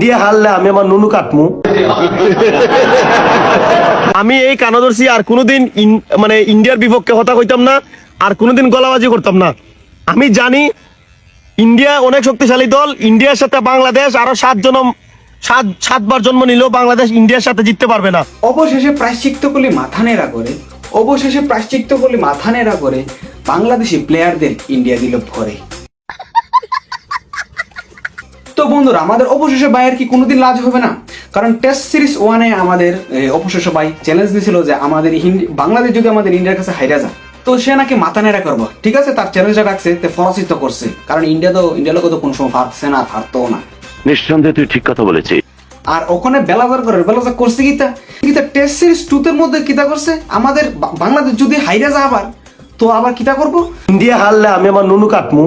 India হারলে আমি আমার নুনু কাটমু। আমি এই কানাদর্শী আর কোনোদিন মানে ইন্ডিয়ার বিপক্ষে কথা কইতাম না, আর কোনোদিন গলাবাজি করতাম না। আমি জানি ইন্ডিয়া অনেক শক্তিশালী দল। ইন্ডিয়ার সাথে বাংলাদেশ আরো সাতবার জন্ম নিলেও বাংলাদেশ ইন্ডিয়ার সাথে জিততে পারবে না। অবশেষে প্রায়শ্চিত্ত করলে মাথা নেড়া করে বাংলাদেশি প্লেয়ারদের ইন্ডিয়া দিল ভরে। তো বন্ধুরা, আমাদের অবশেষে ভাইয়ের কি কোনোদিন লাজ হবে না? কারণ টেস্ট সিরিজ 1-এ আমাদের অবশেষে ভাই চ্যালেঞ্জ দিয়েছিল যে আমাদের বাংলাদেশ যদি আমাদের ইন্ডিয়ার কাছে হাইরা যায় তো সে নাকি মাথা নেড়া করবো। ঠিক আছে, তার চ্যালেঞ্জটা রাখছে, পরাজিত করছে। কারণ ইন্ডিয়া লোক তো কোন সময় পারছে না, পারতো না। নিঃসন্দেহে তুই ঠিক কথা বলেছিস। আর ওখানে বেলাজার করছে কিতা টেস্ট সিরিজ 2-তে মধ্যে কিতা করছে, আমাদের বাংলাদেশ যদি হাইরা যায় আবার তো আবার কিতা করবো, ইন্ডিয়া হারলে আমি আমার নুনু কাটমু।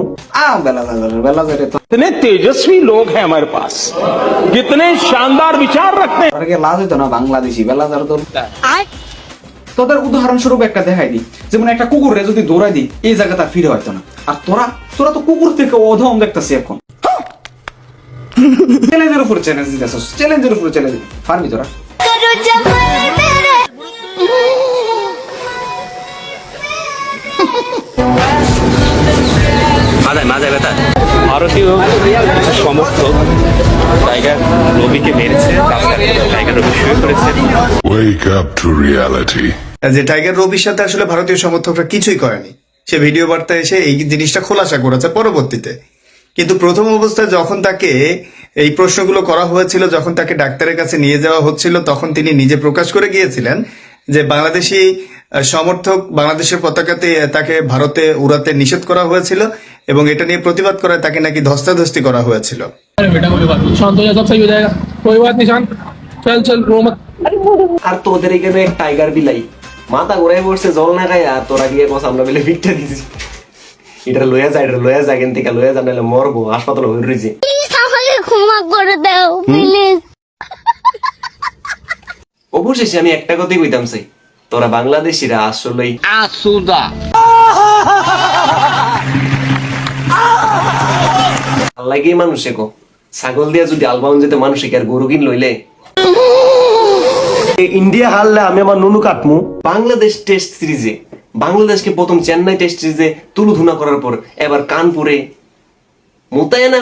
বেলাজারে তো इतने तेजस्वी लोग हैं हमारे पास, कितने शानदार विचार रखते हैं। লাজ হইতো না বাংলাদেশি বেলাজার তো। তোদের উদাহরণস্বরূপ একটা দেখাই দিই, যেমন একটা কুকুরে যদি দৌড়াই দিই এই জায়গা তার ফিরে হয়তো না। আর তোরা তো কুকুর থেকে অধম দেখতেছি এখন। চ্যালেঞ্জের উপর চ্যালেঞ্জ দিতেছস, পারবি তোরা? ভারতীয় সমর্থক টাইগার রবিকে মেরেছে, টাইগার রবি শুয়ে করেছে। Wake up to reality. যে টাইগার রবির সাথে আসলে ভারতীয় সমর্থকরা কিছুই করেনি। সে ভিডিও বার্তা এসে এই জিনিসটা খোলাসা করেছে পরবর্তীতে। কিন্তু প্রথম অবস্থায় যখন তাকে এই প্রশ্নগুলো করা হয়েছিল, যখন তাকে ডাক্তারের কাছে নিয়ে যাওয়া হচ্ছিল, তখন তিনি নিজে প্রকাশ করে গিয়েছিলেন যে বাংলাদেশি সমর্থক বাংলাদেশের পতাকাতে তাকে ভারতে উড়াতে নিষেধ করা হয়েছিল এবং এটা নিয়ে প্রতিবাদ করায় তাকে নাকি ধস্তাধস্তি করা হয়েছিল। আর তোদের এখানে এক টাইগার বিলাই মাথা ঘুরাই পড়ছে, জল না খাই, আর তোরা গিয়ে কস আমরা বেলে ভিটটা দিছি। এটা লইয়া যায় কিন্তু লইয়া যান, নাহলে মরবো, হাসপাতালে হয়ে রয়েছে। ক্ষমা করে দাও প্লিজ। অবশেষে আমি একটা কথাই কইতাম চাই, তোরা বাংলাদেশিরা আসলেই आसुदा লাগে মানুষে কো ছাগল দিয়া যদি আলবাউন যেতে মানুষে কি আর গরু কিন লইলে। ইন্ডিয়া হারলে আমি আমার নুনু কাটমু। বাংলাদেশ টেস্ট সিরিজে বাংলাদেশকে প্রথম চেন্নাই টেস্ট সিরিজে তুলুধুনা করার পর এবার কানপুরে মোতায়েনা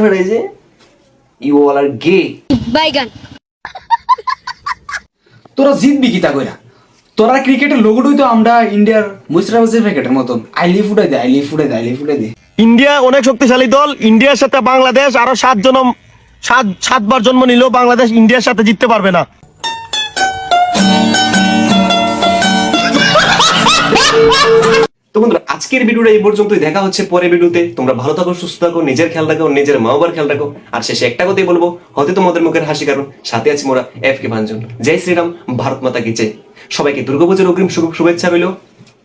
হড়াইছে ইউ অল আর গে বাইগান। তোরা জিতবি কিতা কইরা? তোরা ক্রিকেটের লোগোটাই তো আমরা ইন্ডিয়ার মুস্তাফিজের প্যাকেটের মতন আইলি ফুটাই দে। ইন্ডিয়া অনেক শক্তিশালী দল। ইন্ডিয়ার সাথে বাংলাদেশ আরো সাতবার জন্ম নিলেও বাংলাদেশ ইন্ডিয়ার সাথে জিততে পারবে না। তো বন্ধুরা, আজকের ভিডিওটা এই পর্যন্তই। দেখা হচ্ছে পরের ভিডিওতে। তোমরা ভালো থাকো, সুস্থ থাকো, নিজের খেয়াল রাখো, নিজের মা বাবার খেয়াল রাখো। আর শেষে একটা কথাই বলবো, হতে তোমাদের মুখের হাসি কারণ সাথে আছি মোরা এফকে ভাঞ্জন। জয় শ্রীরাম, ভারত মাতা কি জয়। সবাইকে দুর্গাপূজার অগ্রিম শুভেচ্ছা রইল।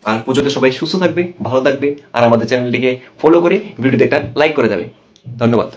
আর পুজোতে সবাই সুস্থ থাকবে, ভালো থাকবে, আর আমাদের চ্যানেলটিকে ফলো করে ভিডিওতে একটা লাইক করে দেবে। ধন্যবাদ।